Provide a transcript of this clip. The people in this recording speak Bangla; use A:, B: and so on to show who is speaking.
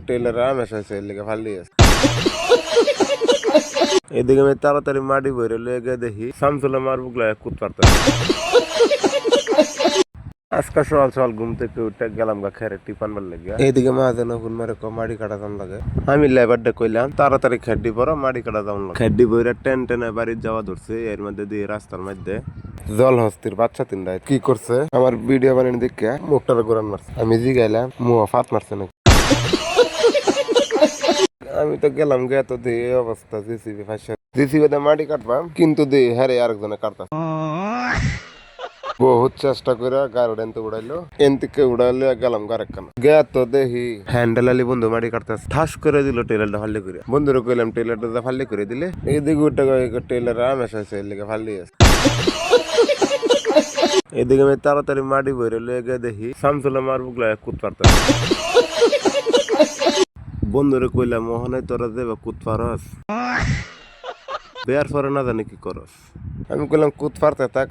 A: টেলার হামেশা লেগে ফালি আছে। এদিকে আমি তাড়াতাড়ি মাটি বইরে লেগে দেখি শামসুল আমার বুকলা কুত পারত। আজকে সকাল সকাল ঘুম থেকে উঠে গেলাম গা খেরে টিপানবার লেগে। এইদিকে মাঝে ফোন মারে মাটি কাটা দাম লাগে। আমি লেবারটা কইলাম তাড়াতাড়ি খেড্ডি পড়ো মাটি কাটা দাম লাগে। খেড্ডি বইরা টেনে বাড়ি যাওয়া ধরছে। এর মধ্যে দিয়ে রাস্তার মধ্যে জল হস্তির বাচ্চা তিনটা কি করছে আমার ভিডিও বানিয়ে দেখে মুখটার গোরান মারছে। আমি জিগাইলাম মুহ ফাত মারছে নাকি। আমি তো গেলাম গে তো দিয়ে অবস্থা জিসিবি ফাঁসে জিসিবি মাটি কাটবাম কিন্তু দিয়ে হ্যারে আরেকজনে কাটতা। বহুত চেষ্টা করে গাড়ি এনতে উড়াইলো এনতিকে উড়াইলে গেলাম গারেকখানা গে তো দেখি হ্যান্ডেল আলি বন্ধু মাটি কাটতেছে ঠাস করে দিল টেলারটা ফাল্লি করে। বন্ধুরে কইলাম টেলারটা ফাল্লি করে দিলে এইদিকে উঠে টেলার হামেশা লেগে ফাল্লি আছে। এদিকে আমি তাড়াতাড়ি মাটি বইরে লেগে দেখি শামসুল আমার বুকলা কুত পারত। বন্ধুরে কইলাম মোহনে তোরা দেবে কুত পারস বেয়ার পরে না জানি কি করস। আমি কইলাম কুত পারতে থাক